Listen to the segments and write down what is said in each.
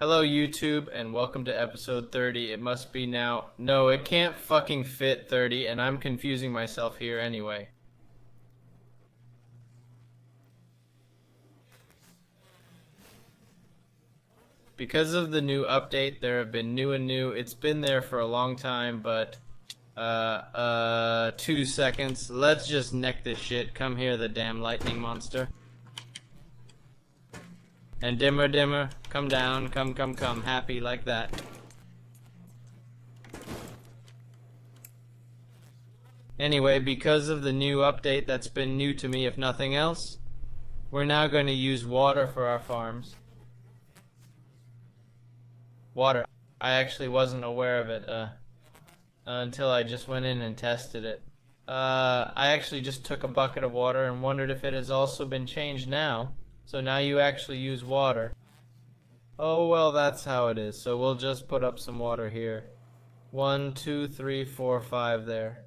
Hello YouTube and welcome to episode 30. It must be now. No, it can't fucking fit 30 and I'm confusing myself here anyway. Because of the new update, there have been new. It's been there for a long time, but 2 seconds. Let's just neck this shit. Come here, the damn lightning monster. And dimmer, come down, come, happy like that. Anyway, because of the new update that's been new to me if nothing else, we're now going to use water for our farms. Water. I actually wasn't aware of it until I just went in and tested it. I actually just took a bucket of water and wondered if it has also been changed now. So now you actually use water. Oh well, that's how it is. So we'll just put up some water here. 1, 2, 3, 4, 5 there.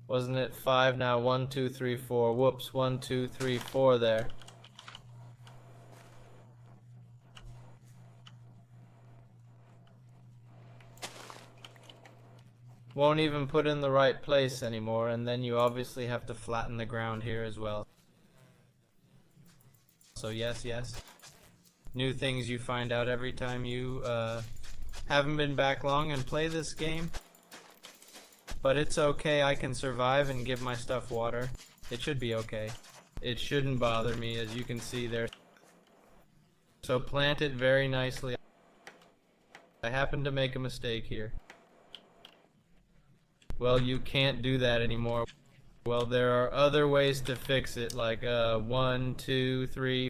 Wasn't it 5 now? 1, 2, 3, 4. Whoops, 1, 2, 3, 4 there. Won't even put in the right place anymore, and then you obviously have to flatten the ground here as well. So yes. New things you find out every time you haven't been back long and play this game. But it's okay, I can survive and give my stuff water. It should be okay. It shouldn't bother me, as you can see there. So plant it very nicely. I happen to make a mistake here. Well, you can't do that anymore. Well, there are other ways to fix it, like 1, 2, 3.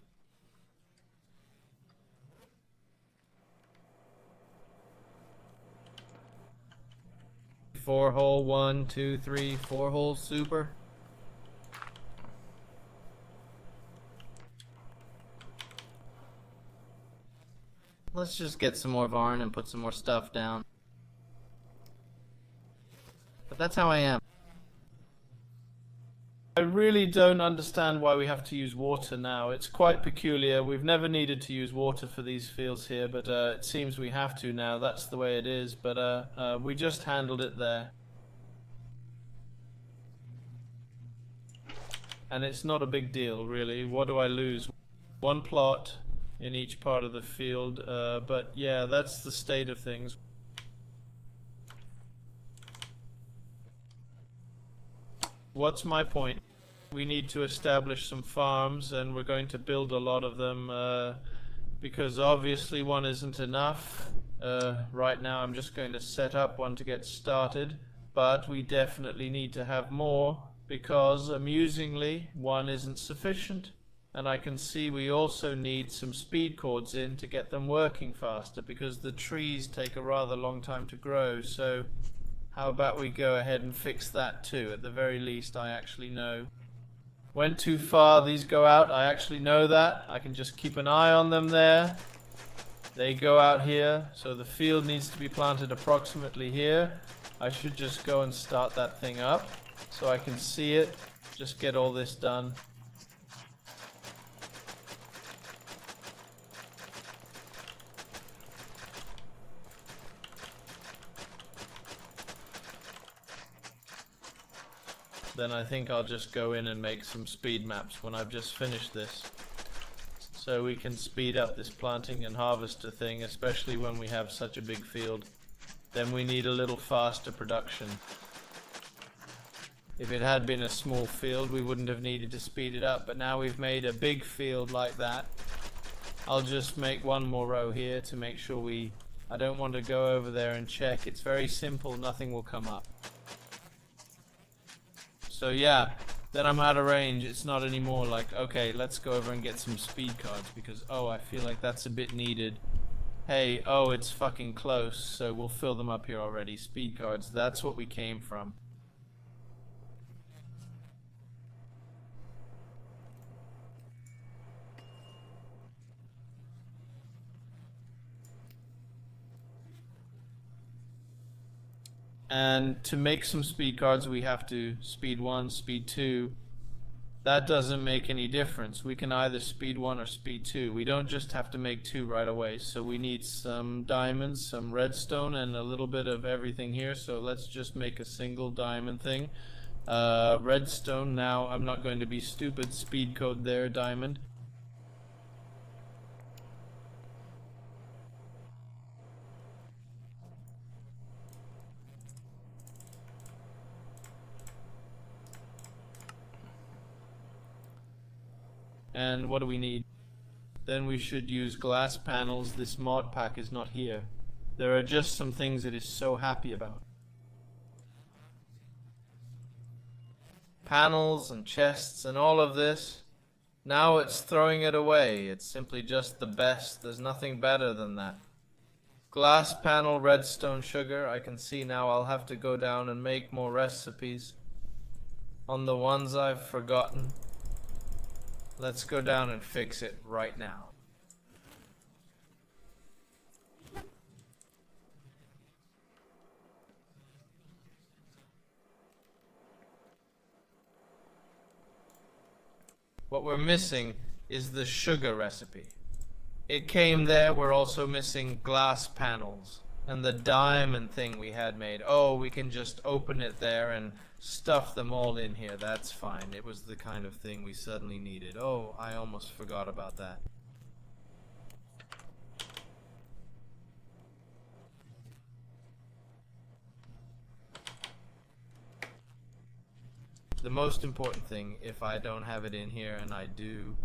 Four hole, 1, 2, 3, 4 hole super. Let's just get some more barn and put some more stuff down. But that's how I am. I really don't understand why we have to use water now. It's quite peculiar. We've never needed to use water for these fields here, but it seems we have to now. That's the way it is, but we just handled it there. And it's not a big deal, really. What do I lose? 1 plot in each part of the field, but yeah, that's the state of things. What's my point? We need to establish some farms, and we're going to build a lot of them because obviously one isn't enough. Right now I'm just going to set up one to get started, but we definitely need to have more because, amusingly, one isn't sufficient. And I can see we also need some speed cords in to get them working faster because the trees take a rather long time to grow. So how about we go ahead and fix that too? At the very least, I actually know. Went too far, these go out, I actually know that. I can just keep an eye on them there. They go out here, so the field needs to be planted approximately here. I should just go and start that thing up so I can see it. Just get all this done. Then I think I'll just go in and make some speed maps when I've just finished this. So we can speed up this planting and harvester thing, especially when we have such a big field. Then we need a little faster production. If it had been a small field, we wouldn't have needed to speed it up, but now we've made a big field like that. I'll just make one more row here to make sure I don't want to go over there and check. It's very simple, nothing will come up. So yeah, then I'm out of range. It's not anymore like, okay, let's go over and get some speed cards because, oh, I feel like that's a bit needed. Hey, oh, it's fucking close, so we'll fill them up here already. Speed cards, that's what we came from. And to make some speed cards, we have to speed 1, speed 2, that doesn't make any difference. We can either speed 1 or speed 2. We don't just have to make 2 right away. So we need some diamonds, some redstone, and a little bit of everything here. So let's just make a single diamond thing. Redstone now. I'm not going to be stupid. Speed code there, diamond. And what do we need? Then we should use glass panels. This mod pack is not here. There are just some things it is so happy about. Panels and chests and all of this. Now it's throwing it away. It's simply just the best. There's nothing better than that. Glass panel, redstone, sugar. I can see now I'll have to go down and make more recipes on the ones I've forgotten. Let's go down and fix it right now. What we're missing is the sugar recipe. It came there. We're also missing glass panels and the diamond thing we had made. Oh, we can just open it there and stuff them all in here. That's fine. It was the kind of thing we suddenly needed. Oh, I almost forgot about that. The most important thing, if I don't have it in here and I do,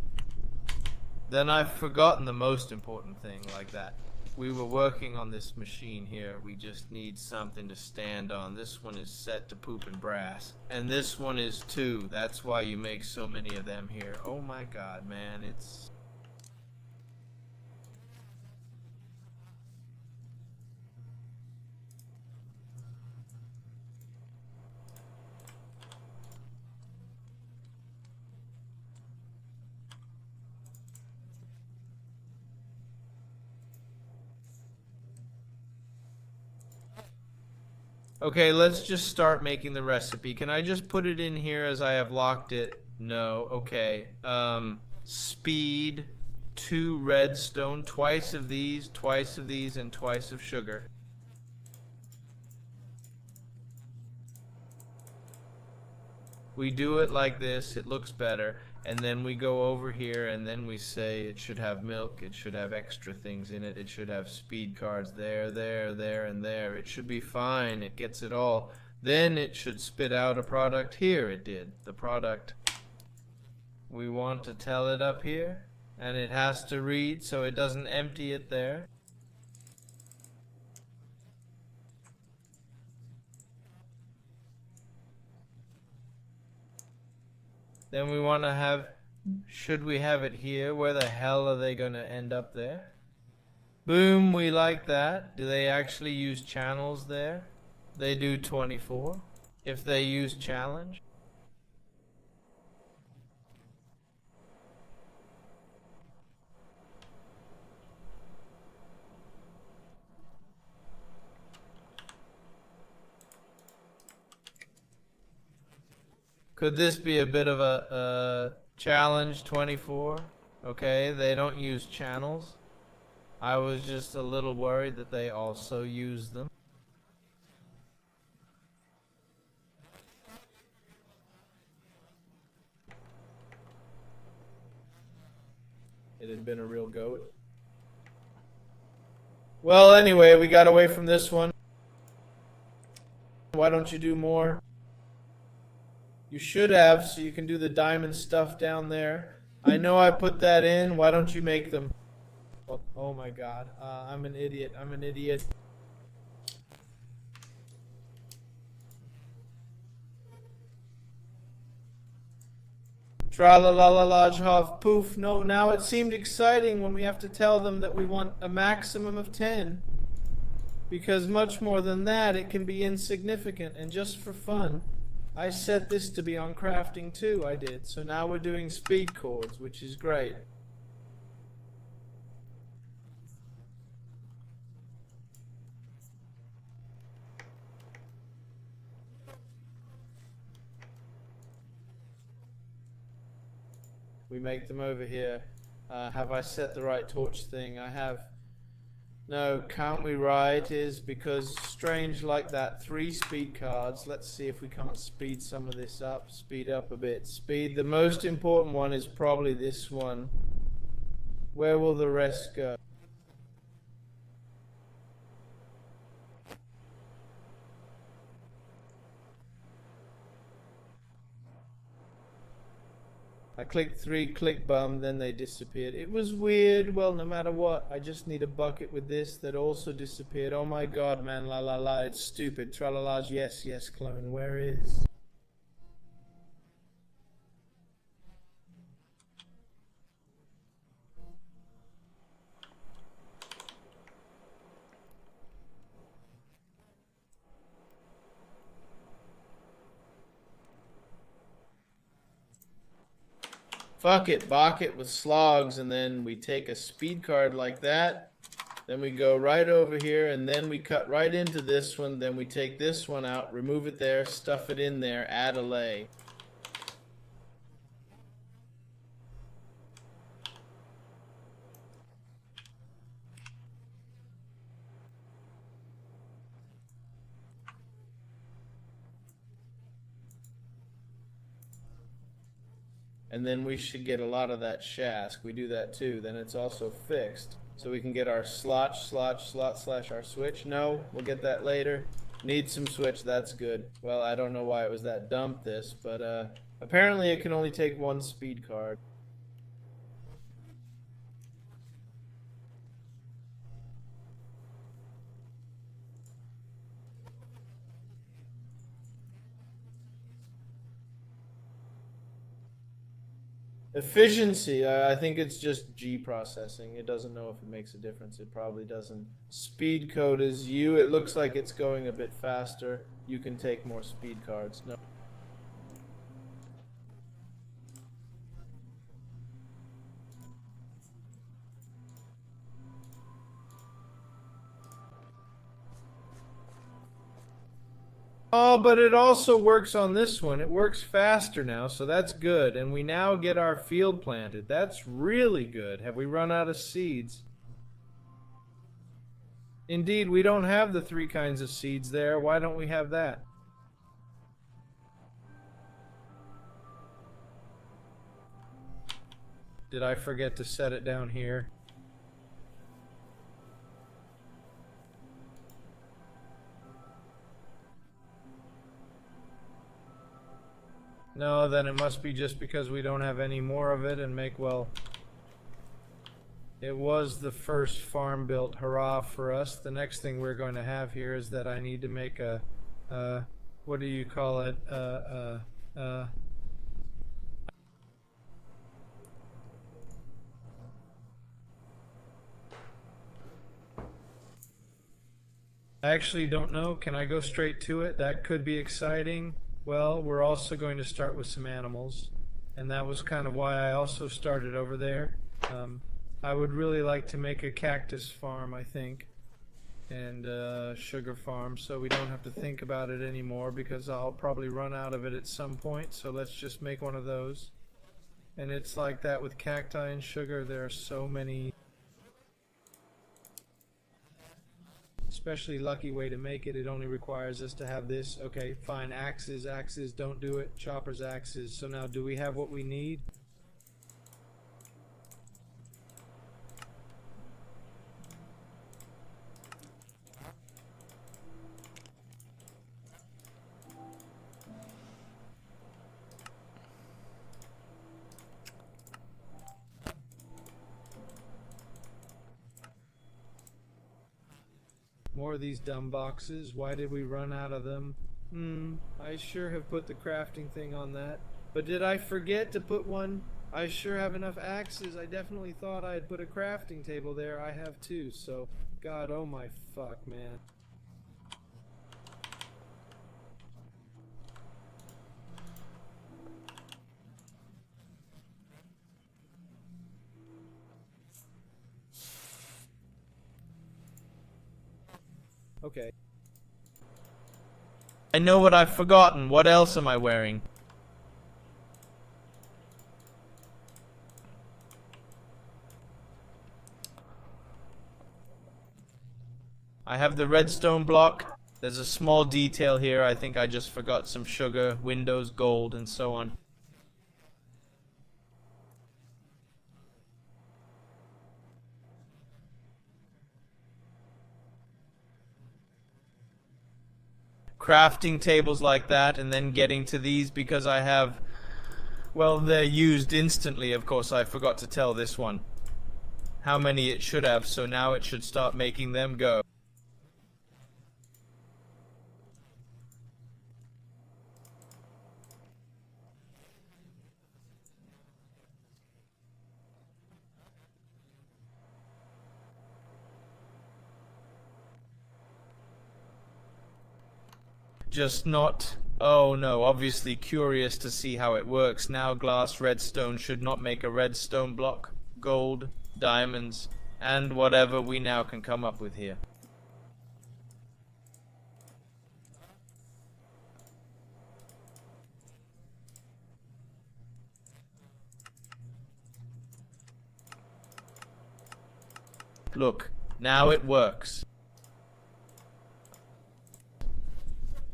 then I've forgotten the most important thing like that. We were working on this machine here. We just need something to stand on. This one is set to poop and brass. And this one is too. That's why you make so many of them here. Oh my god, man. It's... Okay, let's just start making the recipe. Can I just put it in here as I have locked it? No, okay. Speed, 2 redstone, twice of these, and twice of sugar. We do it like this, it looks better. And then we go over here and then we say it should have milk, it should have extra things in it, it should have speed cards there, there, there, and there. It should be fine, it gets it all. Then it should spit out a product. Here it did, the product. We want to tell it up here, and it has to read so it doesn't empty it there. Then we want to have, should we have it here? Where the hell are they going to end up there? Boom, we like that. Do they actually use channels there? They do 24. If they use challenge. Could this be a bit of a challenge 24? Okay, they don't use channels. I was just a little worried that they also use them. It had been a real goat. Well, anyway, we got away from this one. Why don't you do more? You should have, so you can do the diamond stuff down there. I know I put that in. Why don't you make them? Oh my god. I'm an idiot. I'm an idiot. Tra-la-la-la-la-hoff, poof. No, now it seemed exciting when we have to tell them that we want a maximum of 10. Because much more than that, it can be insignificant and just for fun. I set this to be on crafting too, I did. So now we're doing speed chords, which is great. We make them over here. Have I set the right torch thing? I have. No, can't we ride is because strange like that. 3 speed cards. Let's see if we can't speed some of this up. Speed up a bit. Speed. The most important one is probably this one. Where will the rest go? I clicked 3, click bum, then they disappeared. It was weird. Well, no matter what, I just need a bucket with this that also disappeared. Oh my god, man, la la la, it's stupid. Tralala's yes, yes, clone, where is? Fuck it, bark it with slogs, and then we take a speed card like that. Then we go right over here, and then we cut right into this one. Then we take this one out, remove it there, stuff it in there, add a lay. And then we should get a lot of that shask. We do that too. Then it's also fixed. So we can get our slot slash our switch. No, we'll get that later. Need some switch, that's good. Well, I don't know why it was that dump this, but apparently it can only take 1 speed card. Efficiency, I think it's just G processing. It doesn't know if it makes a difference. It probably doesn't. Speed code is U. It looks like it's going a bit faster. You can take more speed cards. No. Oh, but it also works on this one. It works faster now, so that's good. And we now get our field planted. That's really good. Have we run out of seeds? Indeed, we don't have the 3 kinds of seeds there. Why don't we have that? Did I forget to set it down here? No, then it must be just because we don't have any more of it and make, well, it was the first farm built. Hurrah for us. The next thing we're going to have here is that I need to make a, what do you call it? I actually don't know. Can I go straight to it? That could be exciting. Well, we're also going to start with some animals, and that was kind of why I also started over there. I would really like to make a cactus farm, I think, and sugar farm, so we don't have to think about it anymore because I'll probably run out of it at some point, so let's just make one of those. And it's like that with cacti and sugar. There are so many. Especially lucky way to make it. It only requires us to have this. Okay, fine. Axes don't do it. Choppers, axes. So now, do we have what we need? More of these dumb boxes. Why did we run out of them? I sure have put the crafting thing on that. But did I forget to put one? I sure have enough axes. I definitely thought I had put a crafting table there. I have too, so God, oh my fuck, man. Okay. I know what I've forgotten. What else am I wearing? I have the redstone block. There's a small detail here. I think I just forgot some sugar, windows, gold, and so on. Crafting tables like that, and then getting to these because I have, well, they're used instantly. Of course, I forgot to tell this one how many it should have, so now it should start making them go. Just not, oh no, obviously curious to see how it works. Now glass redstone should not make a redstone block, gold, diamonds, and whatever we now can come up with here. Look, now it works.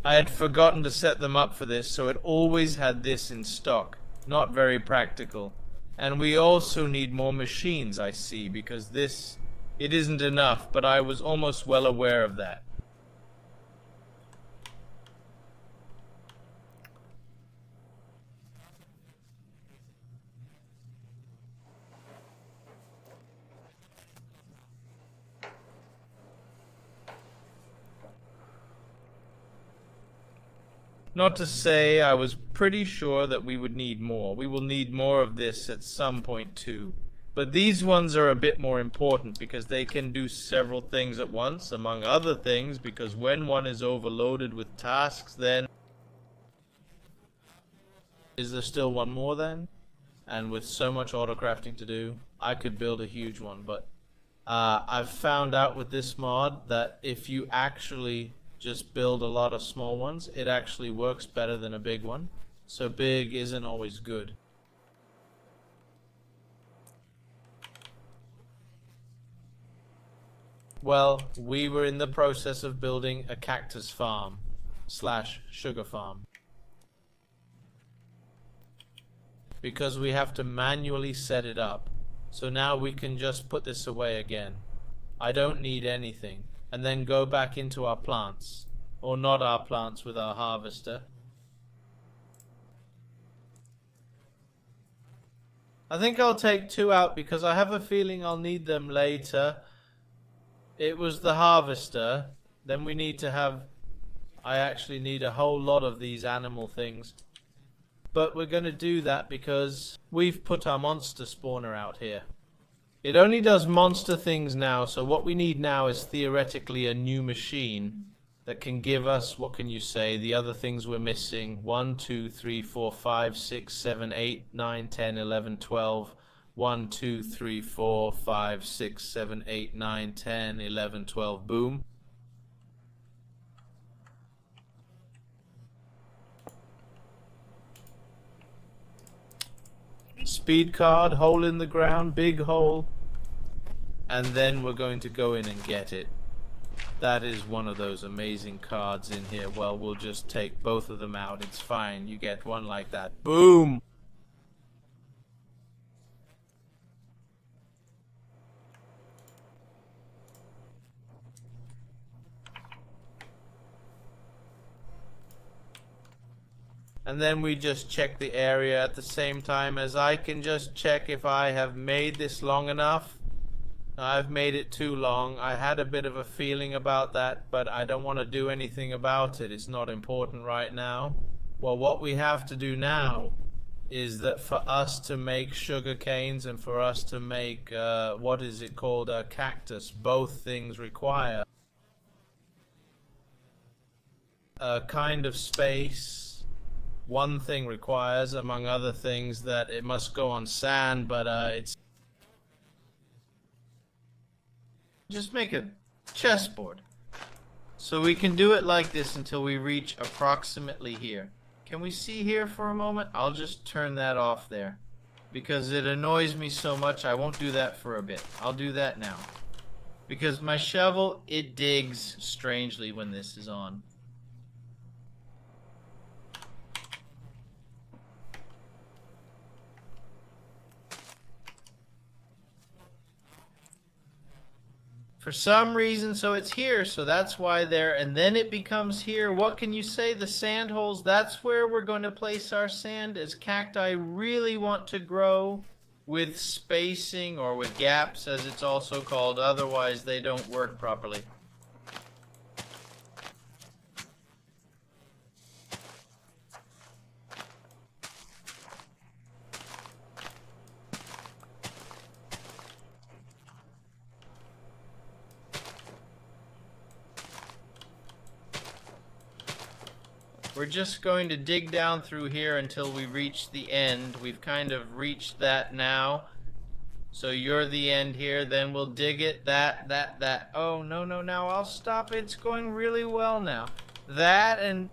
I had forgotten to set them up for this, so it always had this in stock. Not very practical. And we also need more machines, I see, because this, it isn't enough, but I was almost well aware of that. Not to say I was pretty sure that we would need more. We will need more of this at some point too. But these ones are a bit more important because they can do several things at once, among other things, because when one is overloaded with tasks, then... Is there still one more then? And with so much auto crafting to do, I could build a huge one, but I've found out with this mod that if you actually just build a lot of small ones, it actually works better than a big one. So big isn't always good. Well, we were in the process of building a cactus farm / sugar farm. Because we have to manually set it up. So now we can just put this away again. I don't need anything. And then go back into our plants. Or not our plants with our harvester. I think I'll take 2 out because I have a feeling I'll need them later. It was the harvester. Then we need to have... I actually need a whole lot of these animal things. But we're going to do that because we've put our monster spawner out here. It only does monster things now, so what we need now is theoretically a new machine that can give us, what can you say, the other things we're missing. 1, 2, 3, 4, 5, 6, 7, 8, 9, 10, 11, 12. 1, 2, 3, 4, 5, 6, 7, 8, 9, 10, 11, 12. Boom. Speed card, hole in the ground, big hole. And then we're going to go in and get it. That is one of those amazing cards in here. Well, we'll just take both of them out. It's fine. You get one like that. Boom! And then we just check the area at the same time as I can just check if I have made this long enough. I've made it too long. I had a bit of a feeling about that, but I don't want to do anything about it. It's not important right now. Well, what we have to do now is that for us to make sugar canes and for us to make, what is it called, a cactus, both things require a kind of space. One thing requires, among other things, that it must go on sand, but it's... Just make a chessboard. So we can do it like this until we reach approximately here. Can we see here for a moment? I'll just turn that off there. Because it annoys me so much, I won't do that for a bit. I'll do that now. Because my shovel, it digs strangely when this is on. For some reason, so it's here, so that's why there, and then it becomes here. What can you say? The sand holes, that's where we're going to place our sand, as cacti really want to grow with spacing, or with gaps as it's also called, otherwise they don't work properly. We're just going to dig down through here until we reach the end. We've kind of reached that now. So you're the end here, then we'll dig it, that. Oh, no, now I'll stop. It's going really well now. That and...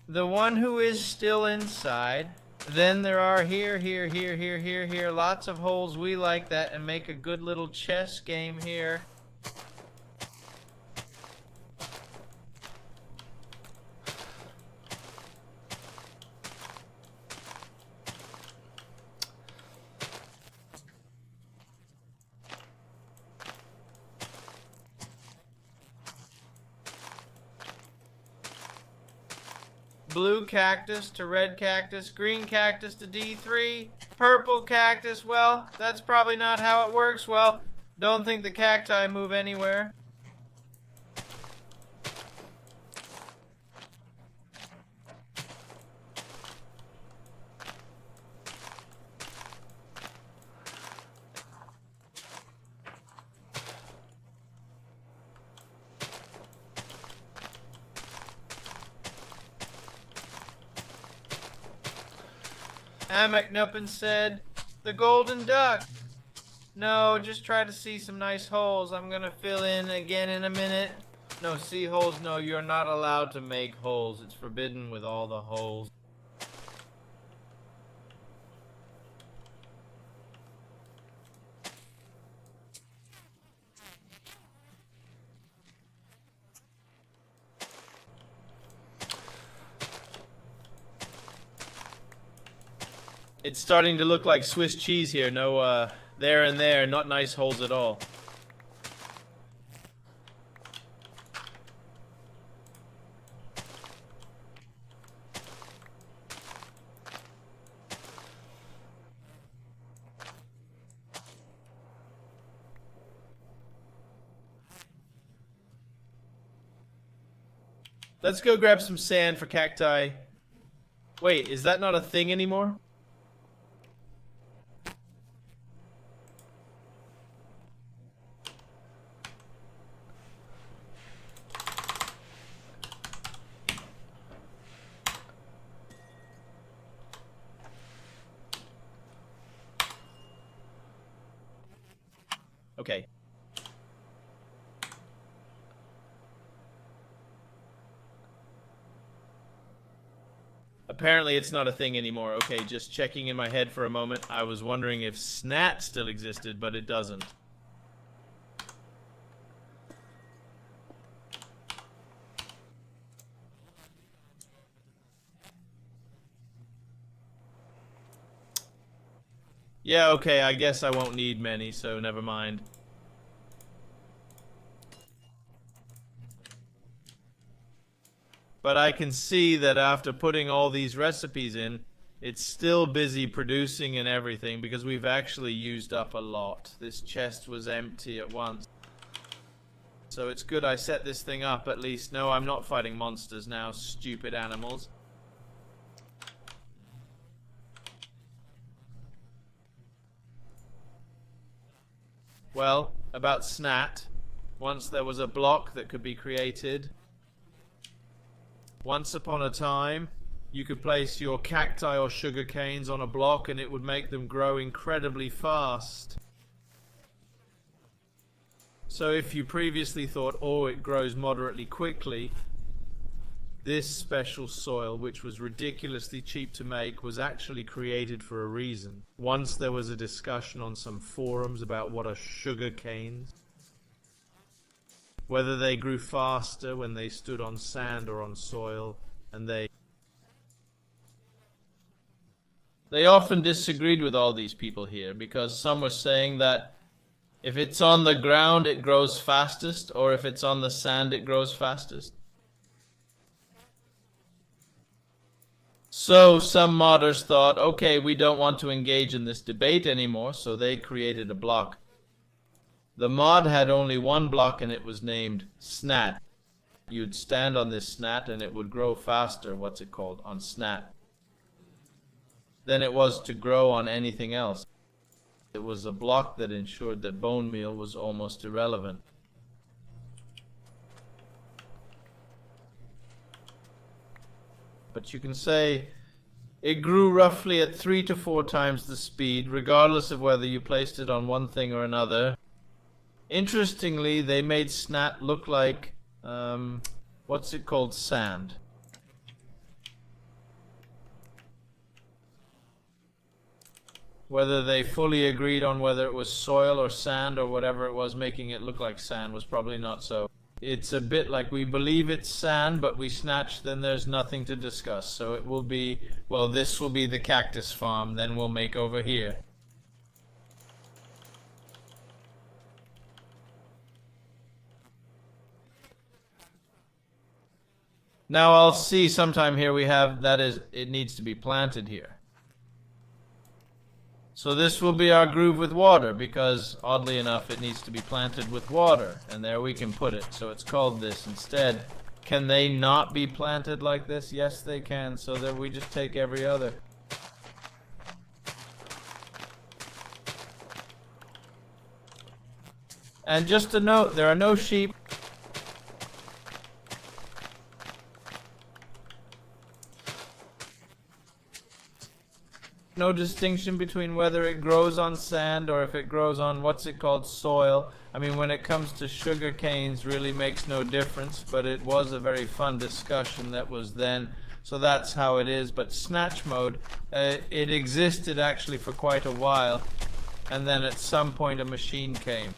the one who is still inside. Then there are here, lots of holes. We like that and make a good little chess game here. Blue cactus to red cactus, green cactus to D3, purple cactus, well, that's probably not how it works. Well, don't think the cacti move anywhere. McNuppin said, the golden duck. No, just try to see some nice holes. I'm gonna fill in again in a minute. No, see holes? No, you're not allowed to make holes. It's forbidden with all the holes. It's starting to look like Swiss cheese here. No, there and there, not nice holes at all. Let's go grab some sand for cacti. Wait, is that not a thing anymore? Okay. Apparently it's not a thing anymore. Okay, just checking in my head for a moment. I was wondering if SNAT still existed, but it doesn't. Yeah, okay, I guess I won't need many, so never mind. But I can see that after putting all these recipes in, it's still busy producing and everything because we've actually used up a lot. This chest was empty at once. So it's good I set this thing up at least. No, I'm not fighting monsters now, stupid animals. Well, about SNAT, once there was a block that could be created. Once upon a time, you could place your cacti or sugar canes on a block and it would make them grow incredibly fast. So if you previously thought, oh, it grows moderately quickly, this special soil, which was ridiculously cheap to make, was actually created for a reason. Once there was a discussion on some forums about what are sugar canes, whether they grew faster when they stood on sand or on soil, and they often disagreed with all these people here, because some were saying that if it's on the ground it grows fastest, or if it's on the sand it grows fastest. So some modders thought, okay, we don't want to engage in this debate anymore, so they created a block. The mod had only one block and it was named Snat. You'd stand on this Snat and it would grow faster, what's it called, on Snat, than it was to grow on anything else. It was a block that ensured that bone meal was almost irrelevant. But you can say it grew roughly at 3 to 4 times the speed, regardless of whether you placed it on one thing or another. Interestingly, they made Snat look like, what's it called, sand. Whether they fully agreed on whether it was soil or sand or whatever it was making it look like sand was probably not so. It's a bit like we believe it's sand, but we snatch, then there's nothing to discuss. So it will be, well, this will be the cactus farm, then we'll make over here. Now I'll see sometime here we have, that is, it needs to be planted here. So this will be our groove with water, because oddly enough it needs to be planted with water, and there we can put it. So it's called this instead. Can they not be planted like this? Yes they can, so that we just take every other. And just a note, there are no sheep. No distinction between whether it grows on sand or if it grows on, what's it called, soil. I mean, when it comes to sugar canes, really makes no difference, but it was a very fun discussion that was then. So that's how it is. But snatch mode, it existed actually for quite a while, and then at some point a machine came.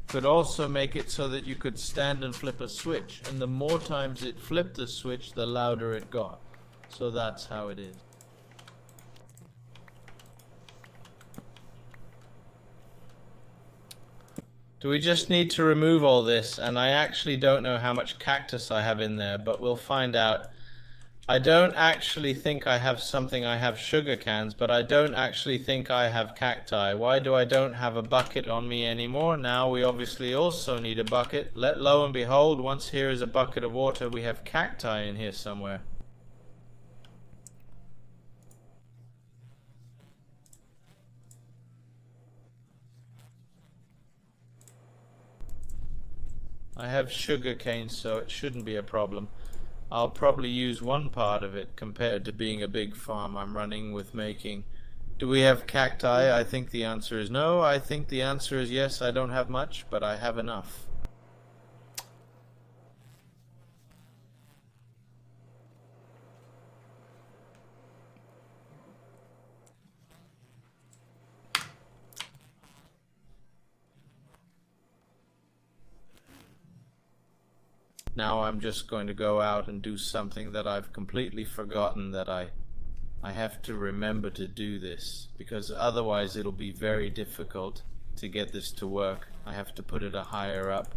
Could also make it so that you could stand and flip a switch, and the more times it flipped the switch, the louder it got. So that's how it is. Do we just need to remove all this? And I actually don't know how much cactus I have in there, but we'll find out. I don't actually think I have something. I have sugar cans, but I don't actually think I have cacti. Why do I don't have a bucket on me anymore? Now we obviously also need a bucket. Lo and behold, once here is a bucket of water, we have cacti in here somewhere. I have sugar cane, so it shouldn't be a problem. I'll probably use one part of it compared to being a big farm I'm running with making. Do we have cacti? I think the answer is no. I think the answer is yes, I don't have much, but I have enough. Now I'm just going to go out and do something that I've completely forgotten that I have to remember to do this, because otherwise it'll be very difficult to get this to work. I have to put it a higher up,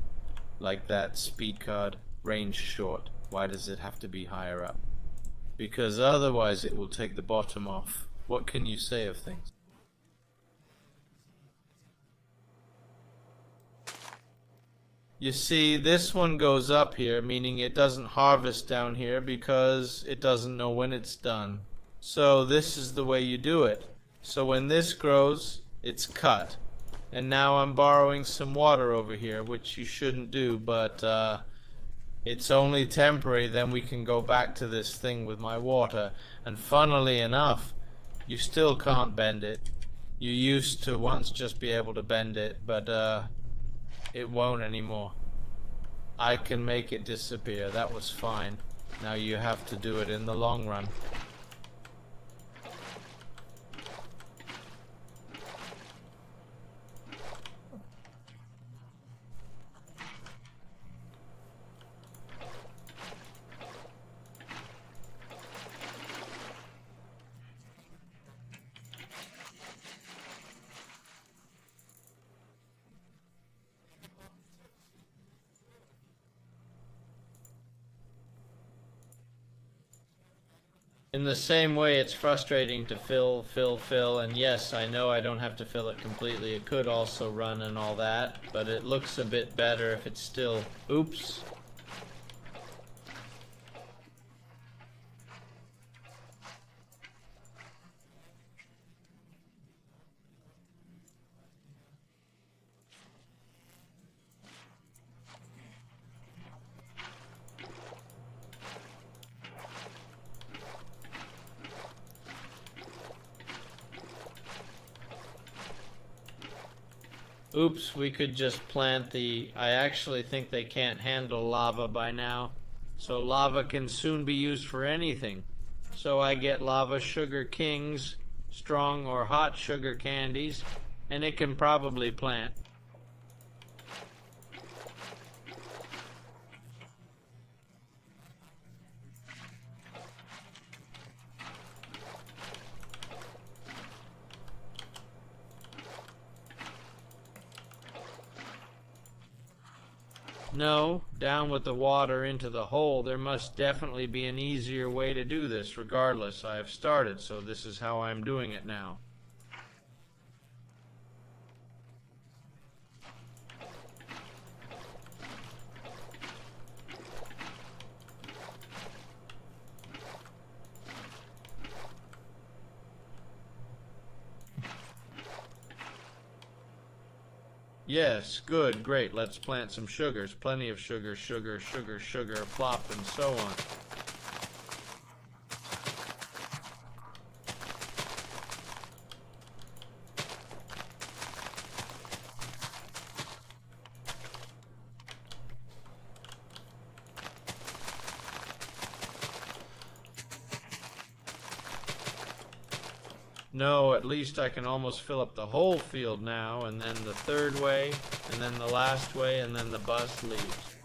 like that speed card, range short. Why does it have to be higher up? Because otherwise it will take the bottom off. What can you say of things? You see, this one goes up here, meaning it doesn't harvest down here because it doesn't know when it's done. So this is the way you do it. So when this grows, it's cut. And now I'm borrowing some water over here, which you shouldn't do, but it's only temporary. Then we can go back to this thing with my water. And funnily enough, You still can't bend it. You used to once just be able to bend it, but it won't anymore. I can make it disappear. That was fine. Now you have to do it in the long run. In the same way, it's frustrating to fill, and yes, I know I don't have to fill it completely. It could also run and all that, but it looks a bit better if it's still... Oops. Oops, we could just plant the... I actually think they can't handle lava by now. So lava can soon be used for anything. So I get lava sugar kings, strong or hot sugar candies, and it can probably plant. No, down with the water into the hole. There must definitely be an easier way to do this. Regardless, I have started, so this is how I'm doing it now. Yes, good, great. Let's plant some sugars. Plenty of sugar, sugar, sugar, sugar, plop, and so on. No, at least I can almost fill up the whole field now, and then the third way, and then the last way, and then the bus leaves.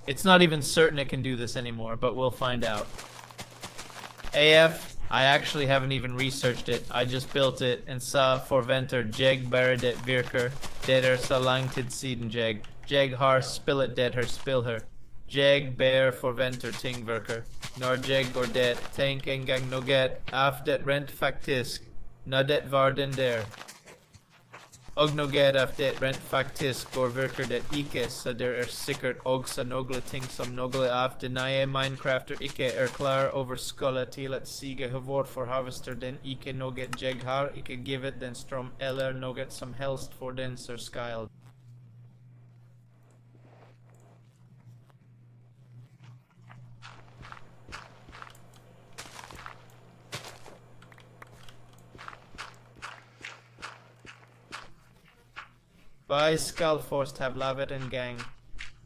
It's not even certain it can do this anymore, but we'll find out. AF, I actually haven't even researched it. I just built it and saw forventer jeg baradet virker, deader salangtid siden jeg, jeg har spillet det her spill her, jeg bear forventer ting virker, nor jeg gordet, tank engang noget, af det rent faktisk, nadet varden der. Og noget af det rent faktisk går virker det ikke, så der sikkert også nogle ting som nogle af de nye Minecrafter ikke klar over skulle til at sige havort for harvester den ikke noget jeg har ikke givet den strøm eller noget som helst for den så skyle. By skal forst have lavet en gang,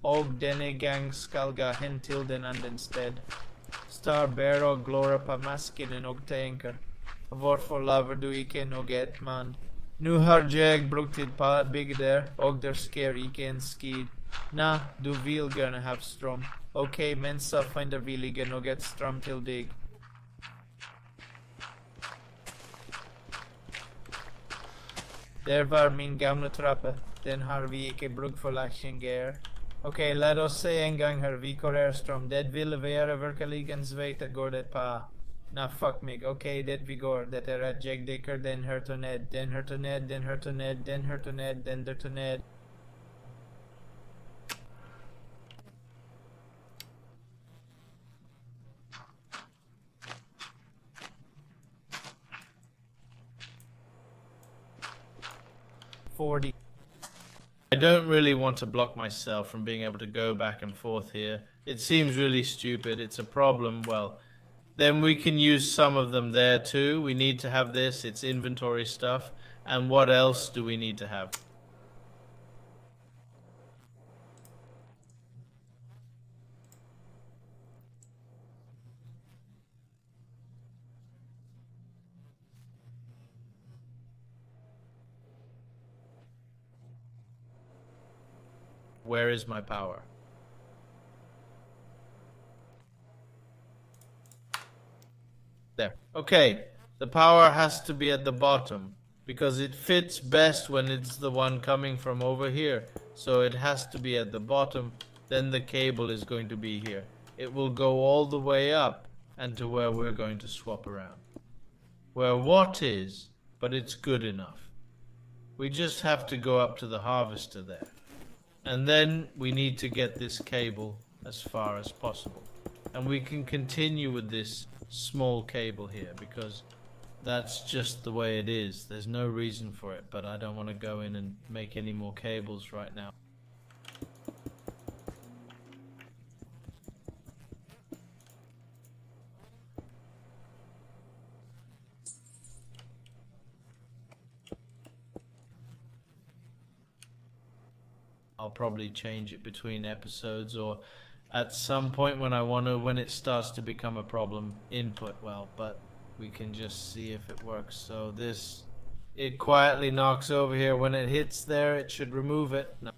og denne gang skal ga hen til den anden sted. Star bear og glora på maskinen og tænker, hvorfor laver du ikke noget, man? Nu har jeg brugt et på bygge der, og der sker ikke en skid. Nah, du vil gerne have strøm. Okay, men så finder vi lige noget strøm til dig. Der var min gamle trappe. Den har vi ikke brugt for laksjenger. Okay, lad os se en gang her. Vi kører strøm. Det ville være virkelig en sveit at går det på. Nah, fuck mig. Okay, det vi går. Det at jeg dikker den her til ned. Den her til ned, den her til ned, den her til ned, den der til ned. 40. I don't really want to block myself from being able to go back and forth here. It seems really stupid. It's a problem. Well, then we can use some of them there too. We need to have this. It's inventory stuff. And what else do we need to have? Where is my power? There. Okay. The power has to be at the bottom because it fits best when it's the one coming from over here. So it has to be at the bottom. Then the cable is going to be here. It will go all the way up and to where we're going to swap around. Where what is, but it's good enough. We just have to go up to the harvester there. And then we need to get this cable as far as possible. And we can continue with this small cable here because that's just the way it is. There's no reason for it, but I don't want to go in and make any more cables right now. I'll probably change it between episodes or at some point when I want to, when it starts to become a problem, input well, but we can just see if it works. So this, it quietly knocks over here. When it hits there, it should remove it. No.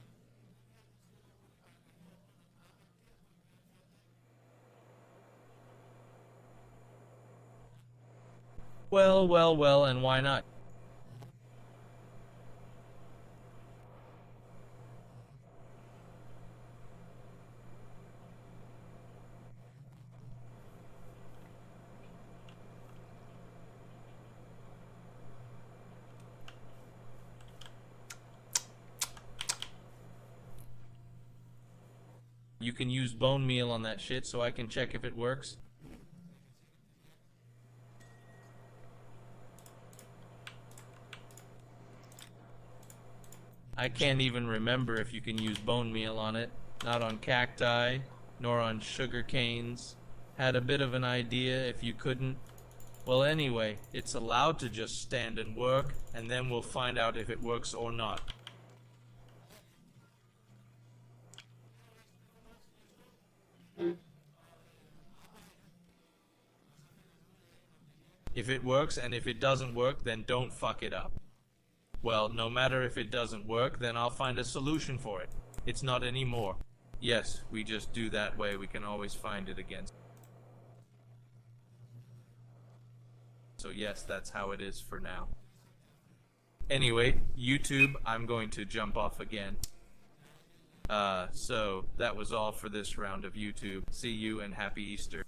Well, and why not? You can use bone meal on that shit so I can check if it works. I can't even remember if you can use bone meal on it. Not on cacti, nor on sugar canes. Had a bit of an idea if you couldn't. Well, anyway, it's allowed to just stand and work, and then we'll find out if it works or not. If it works, and if it doesn't work, then don't fuck it up. Well, no matter if it doesn't work, then I'll find a solution for it. It's not anymore. Yes, we just do that way, we can always find it again. So yes, that's how it is for now. Anyway, YouTube, I'm going to jump off again. So that was all for this round of YouTube. See you and happy Easter.